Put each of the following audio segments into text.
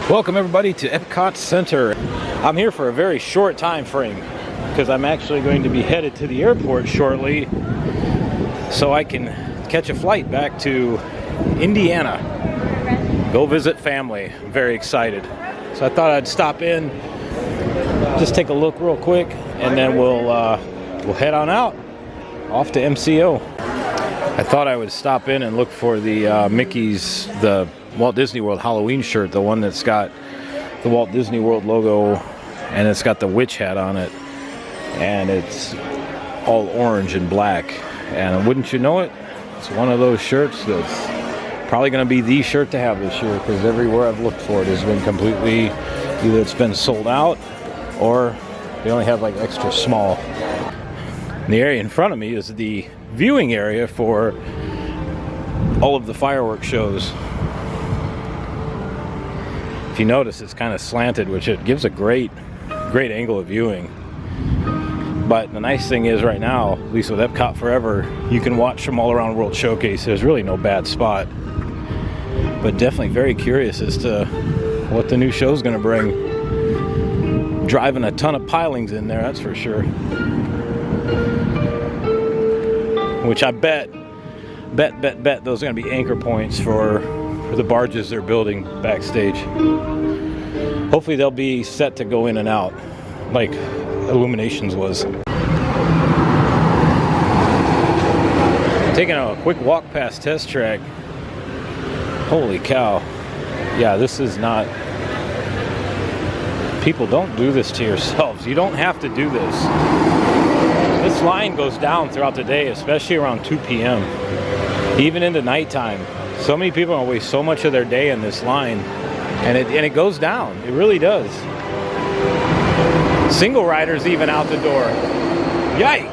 Welcome everybody to Epcot Center. I'm here for a very short time frame because I'm actually going to be headed to the airport shortly so I can catch a flight back to Indiana. Go visit family. I'm very excited. So I thought I'd stop in, just take a look real quick, and then we'll head on out off to MCO. I thought I would stop in and look for the Mickey's, the Walt Disney World Halloween shirt, the one that's got the Walt Disney World logo and it's got the witch hat on it, and it's all orange and black, and wouldn't you know it, it's one of those shirts that's probably going to be the shirt to have this year, because everywhere I've looked for it has been completely, either it's been sold out or they only have like extra small. And the area in front of me is the viewing area for all of the fireworks shows. If you notice, it's kind of slanted, which it gives a great angle of viewing. But the nice thing is right now, at least with Epcot Forever, you can watch from all around World Showcase. There's really no bad spot. But definitely very curious as to what the new show's going to bring. Driving a ton of pilings in there, that's for sure. Which I bet those are going to be anchor points for the barges they're building backstage. Hopefully they'll be set to go in and out like Illuminations was. Taking a quick walk past Test Track. Holy cow. Yeah, this is not... People, don't do this to yourselves. You don't have to do this. This line goes down throughout the day, especially around 2 p.m. Even into nighttime. So many people are going to waste so much of their day in this line, and it goes down. It really does. Single riders even out the door. Yikes!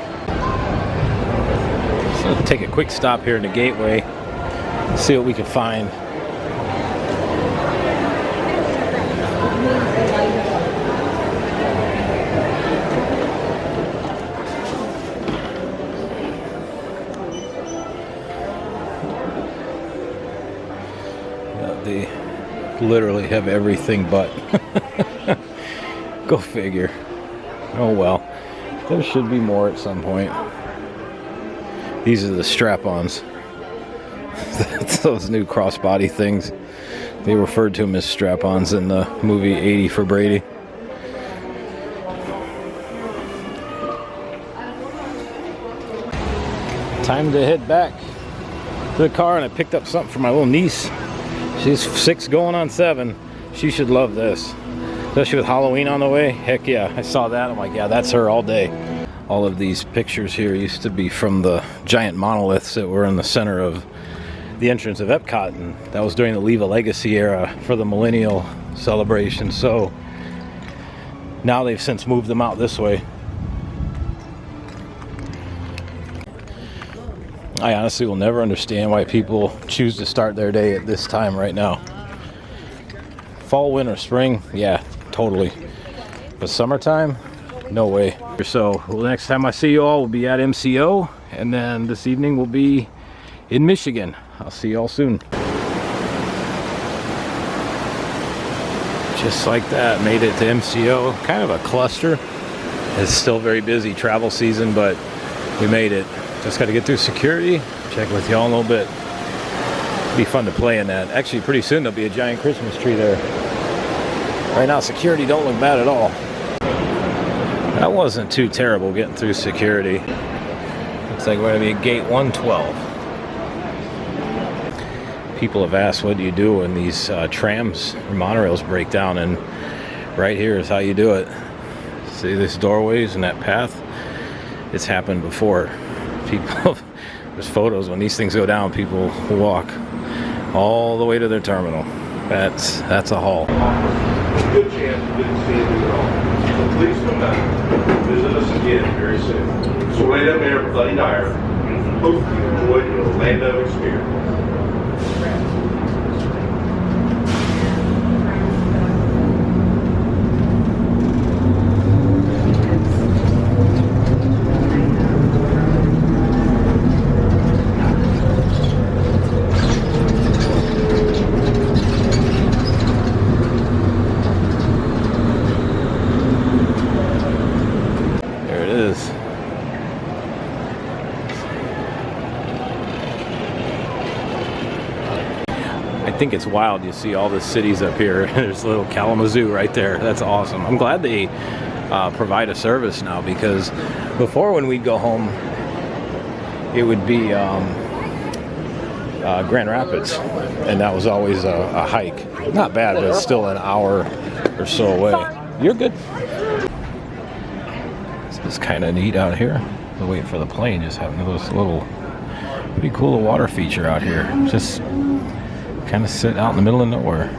So let's take a quick stop here in the gateway, see what we can find. They literally have everything but. Go figure. Oh well. There should be more at some point. These are the strap-ons. That's those new crossbody things. They referred to them as strap-ons in the movie 80 for Brady. Time to head back to the car, and I picked up something for my little niece. She's 6 going on 7. She should love this. Especially with Halloween on the way. Heck yeah, I saw that. I'm like, yeah, that's her all day. All of these pictures here used to be from the giant monoliths that were in the center of the entrance of Epcot. And that was during the Leave a Legacy era for the millennial celebration. So now they've since moved them out this way. I honestly will never understand why people choose to start their day at this time right now. Fall, winter, spring, yeah, totally. But summertime, no way. So, well, next time I see you all, we'll be at MCO, and then this evening we'll be in Michigan. I'll see you all soon. Just like that, made it to MCO. Kind of a cluster. It's still very busy travel season, but we made it. Just got to get through security, check with y'all in a little bit. Be fun to play in that. Actually, pretty soon there'll be a giant Christmas tree there. Right now, security don't look bad at all. That wasn't too terrible getting through security. Looks like we're going to be at gate 112. People have asked, what do you do when these trams or monorails break down? And right here is how you do it. See these doorways and that path? It's happened before. People, there's photos when these things go down, people walk all the way to their terminal. That's a haul. Good chance we didn't see anything at all. So please come back. Visit us again very soon. So Orlando Mayor Buddy Dyer, hope you enjoyed your Orlando experience. think it's wild. You see all the cities up here. There's little Kalamazoo right there. That's awesome. I'm glad they provide a service now, because before, when we'd go home, it would be Grand Rapids, and that was always a hike. Not bad, but it's still an hour or so away. You're good. It's kind of neat out here. We're waiting for the plane. Just having this little, pretty cool water feature out here. Just kind of sit out in the middle of nowhere,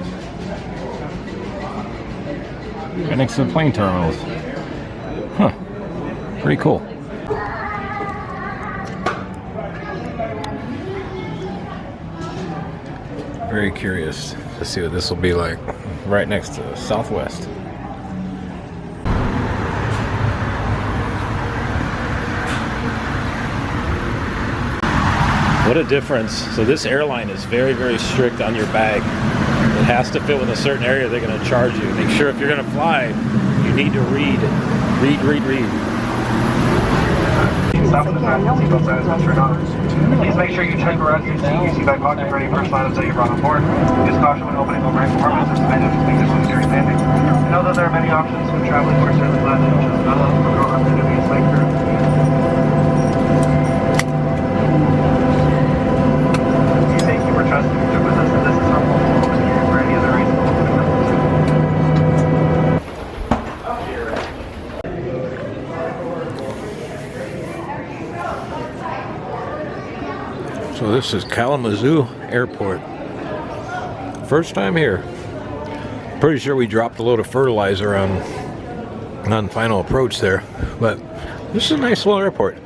right next to the plane terminals. Huh? Pretty cool. Very curious to see what this will be like right next to Southwest. What a difference. So this airline is very, very strict on your bag. It has to fit with a certain area. They're going to charge you. Make sure if you're going to fly, you need to read. Stop with the fasten seatbelt sign is turned on. Please make sure you check around your seat, your seat back pocket for any personal items that you brought on board. Use caution when opening overhead compartments, as suspended to make this one during landing. Know that there are many options when traveling. We're certainly glad that you chose Bella. We're going to be a flight crew. You thank you for trusting me with us, and this is our home for any other reason. So this is Kalamazoo Airport. First time here. Pretty sure we dropped a load of fertilizer on final approach there, but this is a nice little airport.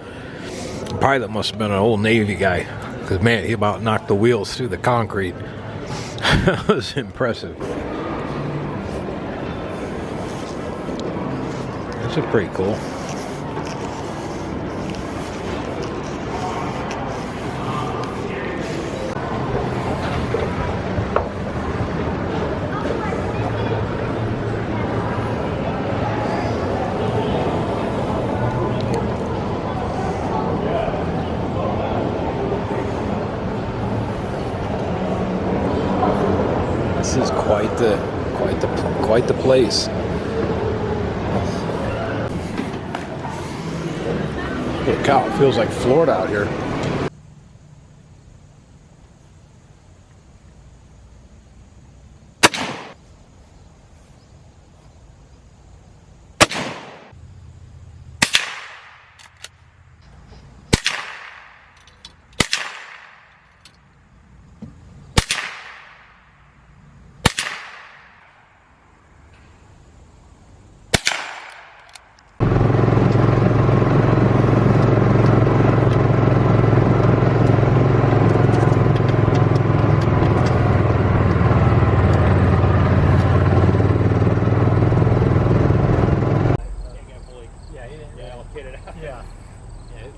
Pilot must have been an old Navy guy, because man, he about knocked the wheels through the concrete. That was impressive. This is pretty cool. This is quite the place. Holy cow, it feels like Florida out here.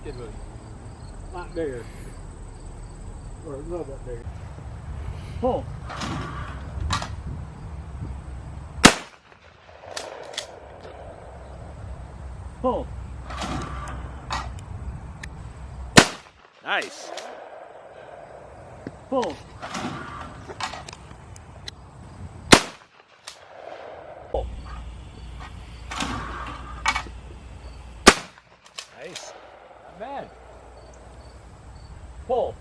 It was a lot bigger, or a little bit bigger. Pull. Pull. Nice. Pull. Pull. Nice. Not bad. Pull.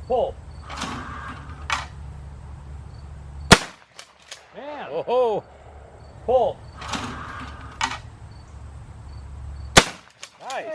Pull. Man. Oh. Pull. Nice.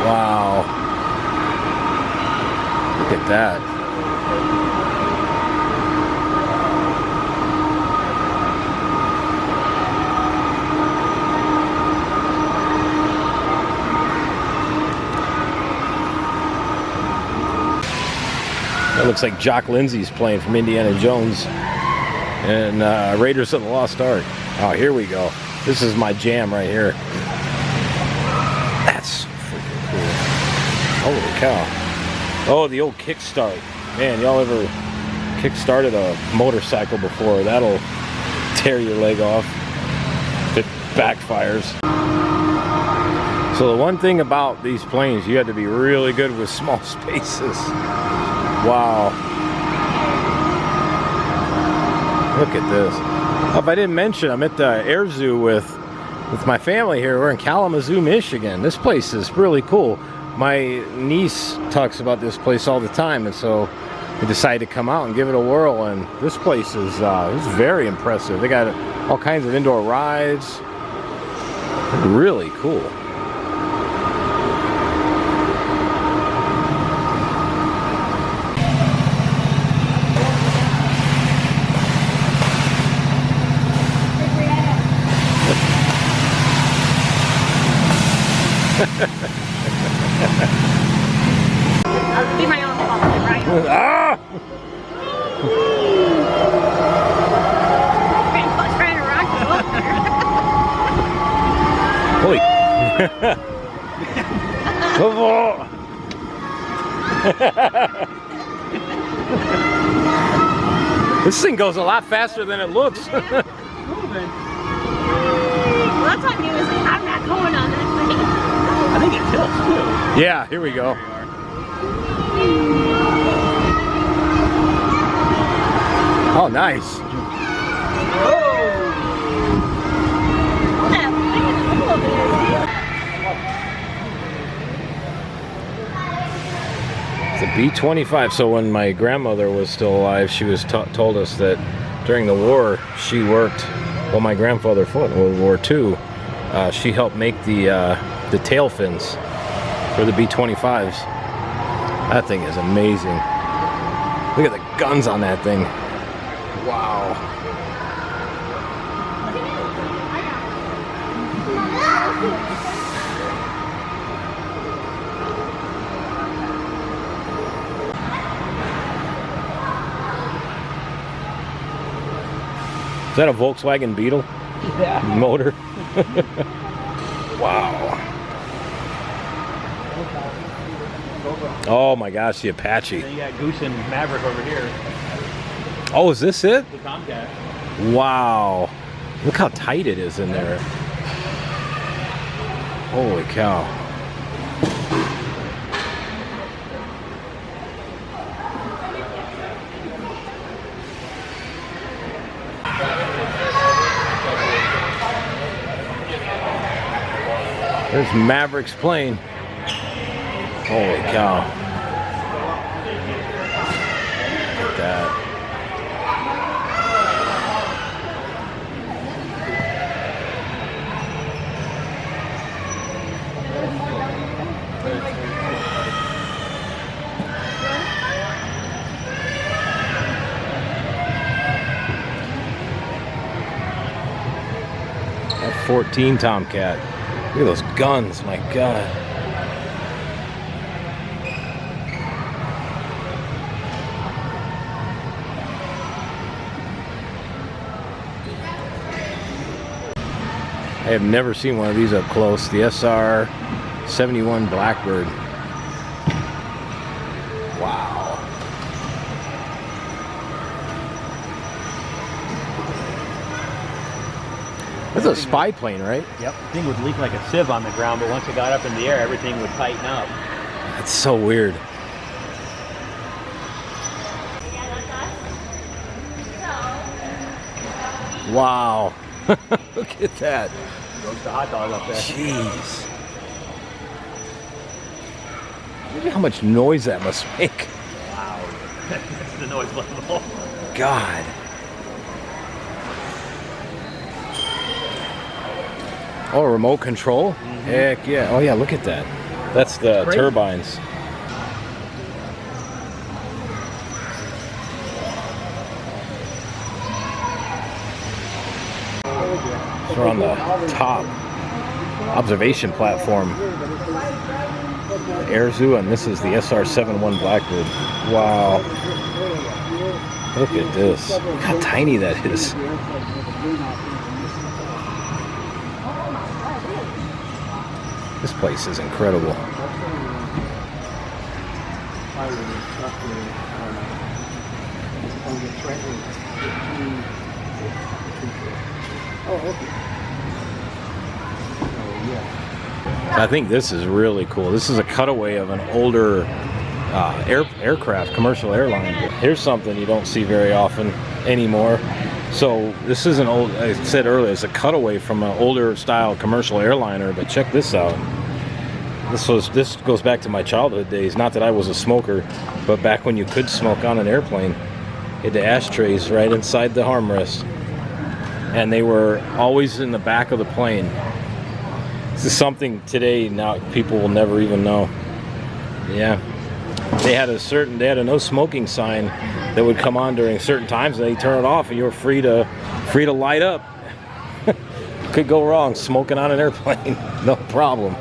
Wow. Look at that. That looks like Jock Lindsay's playing from Indiana Jones. and Raiders of the Lost Ark. Oh, here we go. This is my jam right here. That's freaking cool. Holy cow. Oh, the old kickstart. Man, y'all ever kick-started a motorcycle before? That'll tear your leg off if it backfires. So the one thing about these planes, you have to be really good with small spaces. Wow. Look at this. Oh, if I didn't mention, I'm at the Air Zoo with my family here. We're in Kalamazoo, Michigan. This place is really cool. My niece talks about this place all the time, and so we decided to come out and give it a whirl. And this place is very impressive. They got all kinds of indoor rides. Really cool. I'll be my own fault, right? Ah! Trying to rock Holy. This thing goes a lot faster than it looks. Well, that's on you. I'm not going on that thing. I think it tilts too. Yeah, here we go. Oh, nice. It's a B-25. So when my grandmother was still alive, she was told us that during the war, she worked, well, my grandfather fought in World War II. She helped make the tail fins for the B-25s. That thing is amazing. Look at the guns on that thing. Wow. Is that a Volkswagen Beetle? Yeah. Motor? Wow. Oh my gosh, the Apache. Then you got Goose and Maverick over here. Oh, is this it? The Tomcat. Wow. Look how tight it is in there. Holy cow. There's Maverick's plane. Holy cow. Look at that. F-14 Tomcat. Look at those guns, my God. I have never seen one of these up close. The SR-71 Blackbird. Wow. That's a spy plane, right? Yep. The thing would leak like a sieve on the ground, but once it got up in the air, everything would tighten up. That's so weird. Wow. Look at that. Roast the hot dog up there. Jeez. Look at how much noise that must make. Wow. That's the noise level. God. Oh, remote control? Mm-hmm. Heck yeah. Oh yeah, look at that. That's the turbines. So we're on the top observation platform. Air Zoo, and this is the SR-71 Blackbird. Wow. Look at this. Look how tiny that is. This place is incredible. I think this is really cool. This is a cutaway of an older aircraft, commercial airline. Here's something you don't see very often anymore. So this is an old, I said earlier, it's a cutaway from an older style commercial airliner, but check this out. This goes back to my childhood days. Not that I was a smoker, but back when you could smoke on an airplane. You had the ashtrays right inside the armrest. And they were always in the back of the plane. This is something today now people will never even know. Yeah. They had a no smoking sign that would come on during certain times, and they turn it off and you were free to light up. Could go wrong smoking on an airplane. No problem.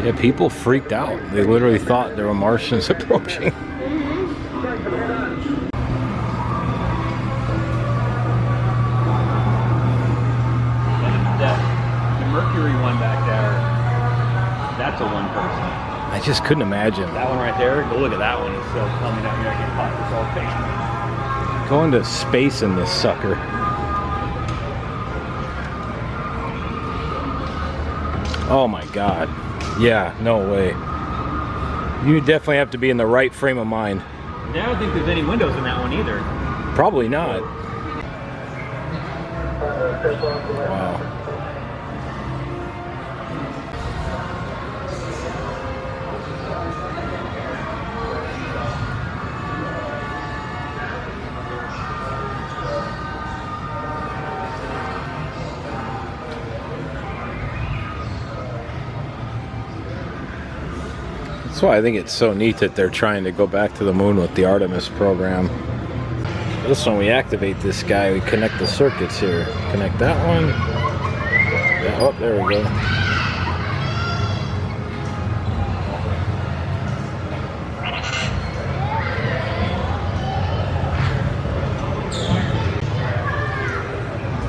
Yeah, people freaked out. They literally thought there were Martians approaching. The Mercury one back there, that's a one person. I just couldn't imagine. That one right there, go look at that one. It's still coming down here. I get caught. It's all pink. Going to space in this sucker. Oh my God. Yeah, no way. You definitely have to be in the right frame of mind. I don't think there's any windows in that one either. Probably not. Wow. That's why I think it's so neat that they're trying to go back to the moon with the Artemis program. This one, we activate this guy, we connect the circuits here. Connect that one. Yeah, oh, there we go.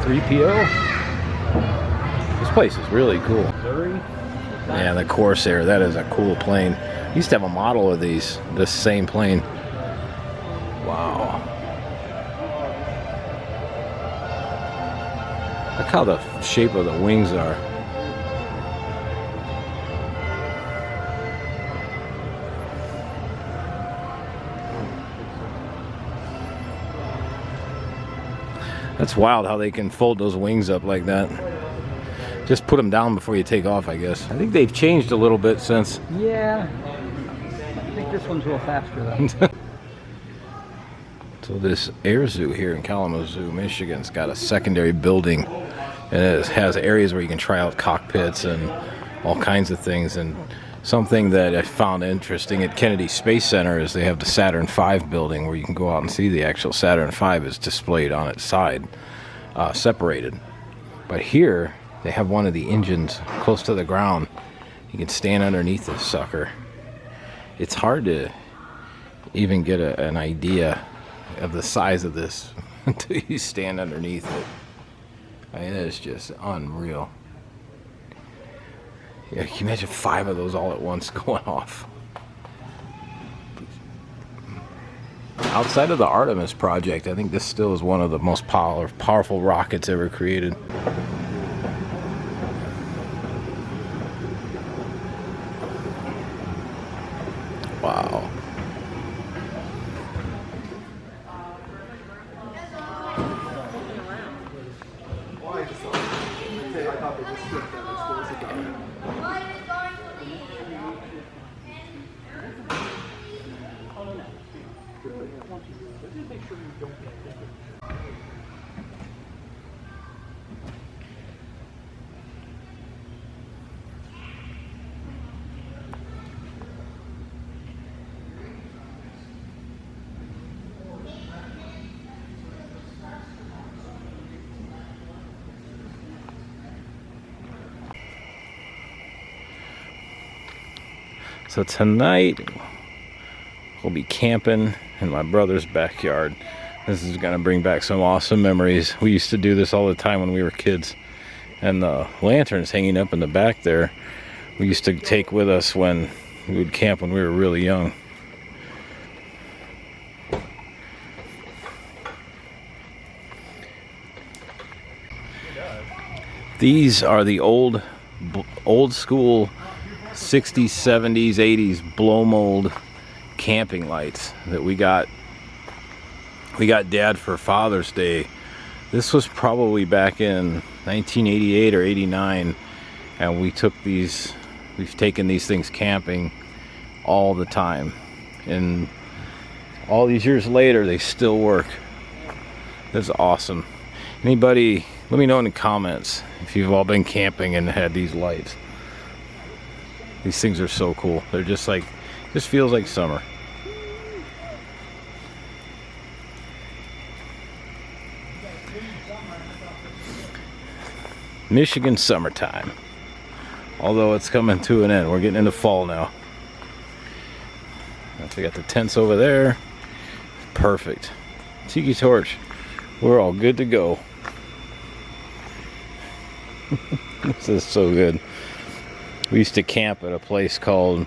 .3PO? This place is really cool. Yeah, the Corsair, that is a cool plane. I used to have a model of this same plane. Wow. Look how the shape of the wings are. That's wild how they can fold those wings up like that. Just put them down before you take off, I guess. I think they've changed a little bit since. Yeah. I think this one's a little faster though. So this air zoo here in Kalamazoo, Michigan's got a secondary building, and it has areas where you can try out cockpits and all kinds of things. And something that I found interesting at Kennedy Space Center is they have the Saturn V building where you can go out and see the actual Saturn V is displayed on its side, separated. But here, they have one of the engines close to the ground. You can stand underneath this sucker. It's hard to even get an idea of the size of this until you stand underneath it. I mean, it's just unreal. Yeah, can you imagine 5 of those all at once going off? Outside of the Artemis project, I think this still is one of the most powerful rockets ever created. Wow. So tonight we'll be camping in my brother's backyard. This is gonna bring back some awesome memories. We used to do this all the time when we were kids. And the lanterns hanging up in the back there, we used to take with us when we would camp when we were really young. These are the old school 60s, 70s, 80s blow mold camping lights that we got Dad for Father's Day. This was probably back in 1988 or 89, and we've taken these things camping all the time, and all these years later they still work. That's awesome. Anybody, let me know in the comments if you've all been camping and had these lights. These things are so cool. They're just like, just feels like summer. Michigan summertime. Although it's coming to an end. We're getting into fall now. We got the tents over there. Perfect. Tiki torch. We're all good to go. This is so good. We used to camp at a place called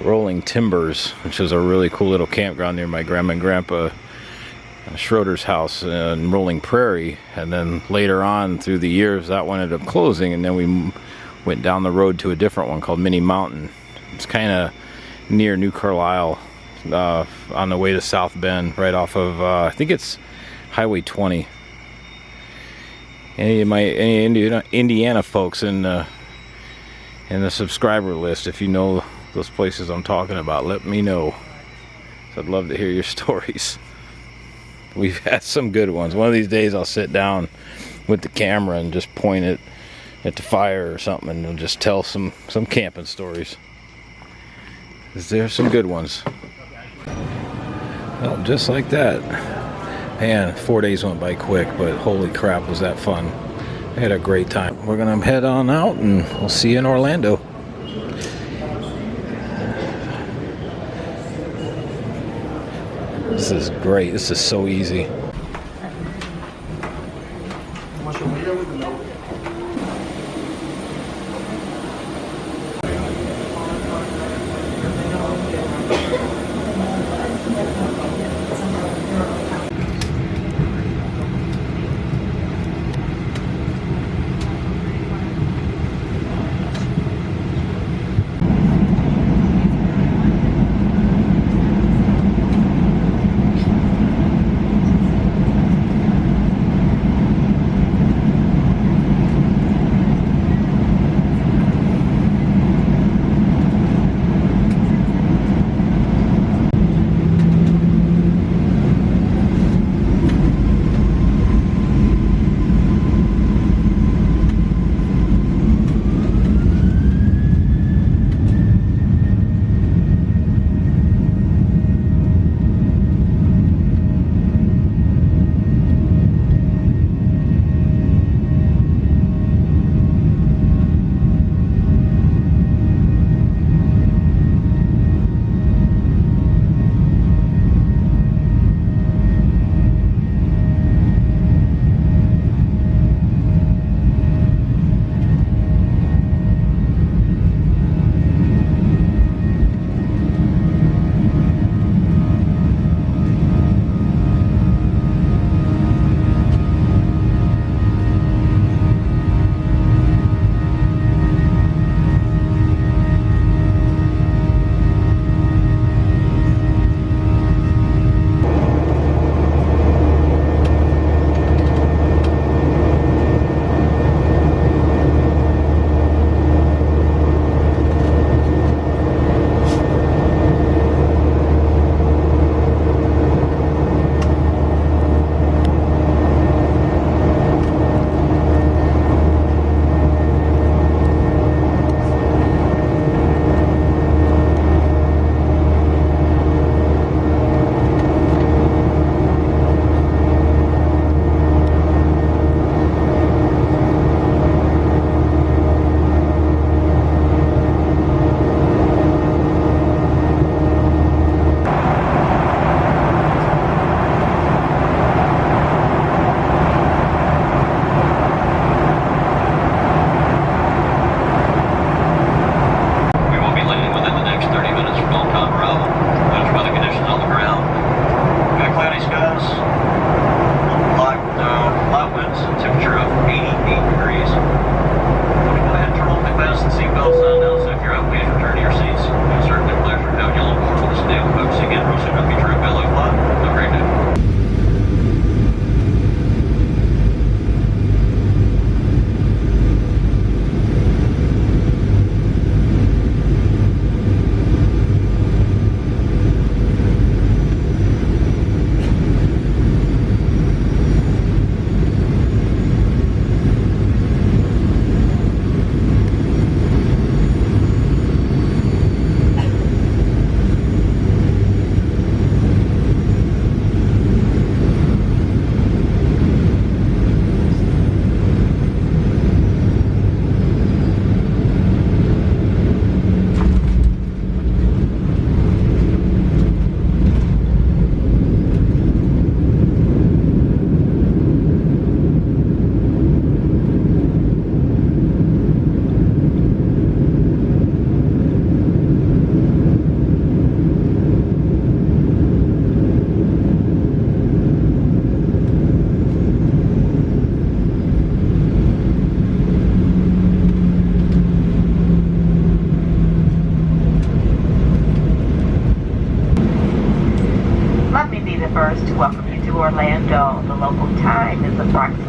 Rolling Timbers, which is a really cool little campground near my grandma and grandpa Schroeder's house in Rolling Prairie. And then later on through the years that one ended up closing, and then we went down the road to a different one called Mini Mountain. It's kind of near New Carlisle, on the way to South Bend, right off of I think it's Highway 20. Any Indiana folks in the subscriber list, if you know those places I'm talking about, let me know. So I'd love to hear your stories. We've had some good ones. One of these days I'll sit down with the camera and just point it at the fire or something, and we'll just tell some camping stories. There's some good ones. Well, just like that. Man, 4 days went by quick, but holy crap, was that fun. I had a great time. We're gonna head on out and we'll see you in Orlando. This is great. This is so easy.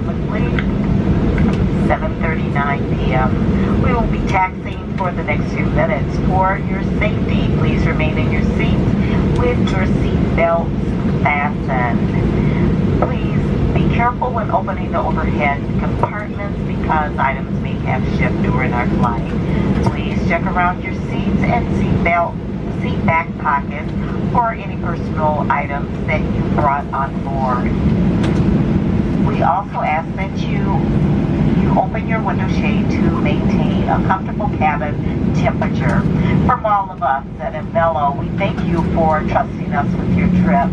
approximately 7:39 p.m. We will be taxiing for the next few minutes. For your safety, please remain in your seats with your seat belts fastened. Please be careful when opening the overhead compartments because items may have shipped during our flight. Please check around your seats and seat back pockets for any personal items that you brought on board. We also ask that you open your window shade to maintain a comfortable cabin temperature. From all of us at Avello, we thank you for trusting us with your trip.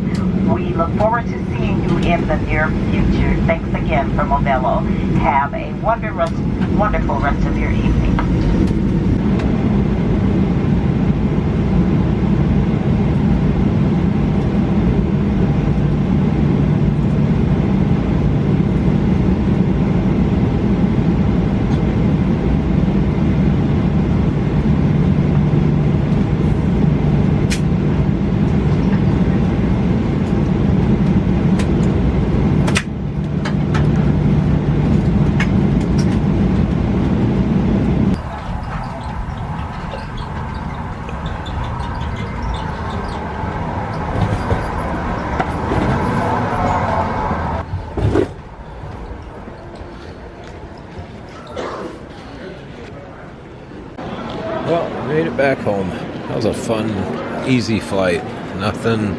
We look forward to seeing you in the near future. Thanks again from Avello. Have a wonderful rest of your evening. Well, made it back home. That was a fun, easy flight. Nothing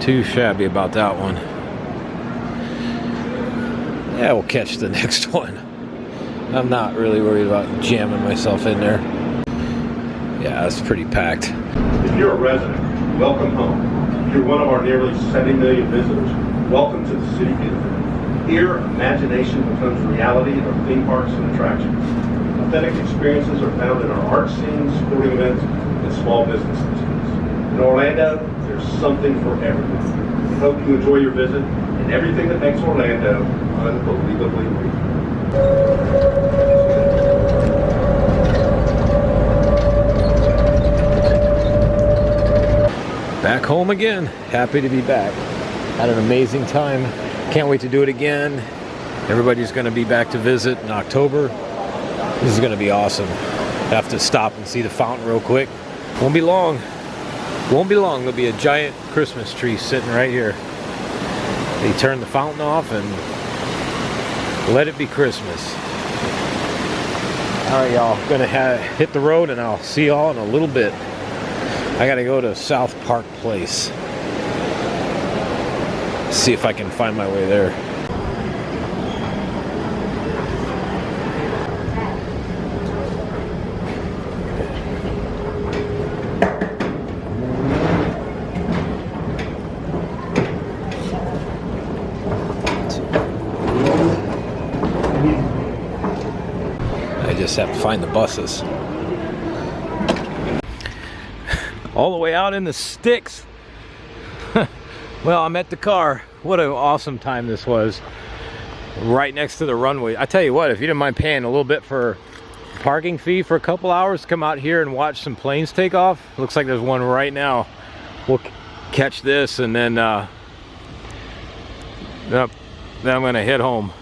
too shabby about that one. Yeah, we'll catch the next one. I'm not really worried about jamming myself in there. Yeah, it's pretty packed. If you're a resident, welcome home. If you're one of our nearly 70 million visitors, welcome to the City Beautiful. Here, imagination becomes reality in our theme parks and attractions. Authentic experiences are found in our art scenes, sporting events, and small business districts. In Orlando, there's something for everyone. We hope you enjoy your visit and everything that makes Orlando unbelievably real. Back home again. Happy to be back. Had an amazing time. Can't wait to do it again. Everybody's going to be back to visit in October. This is going to be awesome. Have to stop and see the fountain real quick. Won't be long. Won't be long. There'll be a giant Christmas tree sitting right here. They turn the fountain off and let it be Christmas. All right, y'all. Gonna hit the road and I'll see y'all in a little bit. I gotta go to South Park Place. See if I can find my way there. I just have to find the buses. All the way out in the sticks. Well, I'm at the car. What an awesome time this was. Right next to the runway. I tell you what, if you didn't mind paying a little bit for parking fee for a couple hours, come out here and watch some planes take off. Looks like there's one right now. We'll catch this and then then I'm gonna head home.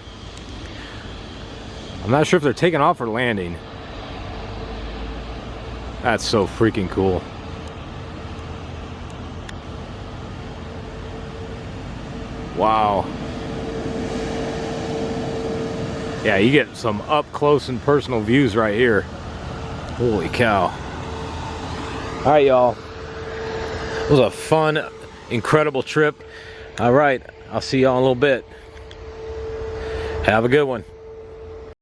I'm not sure if they're taking off or landing. That's so freaking cool. Wow. Yeah, you get some up close and personal views right here. Holy cow. All right, y'all. It was a fun, incredible trip. All right, I'll see y'all in a little bit. Have a good one.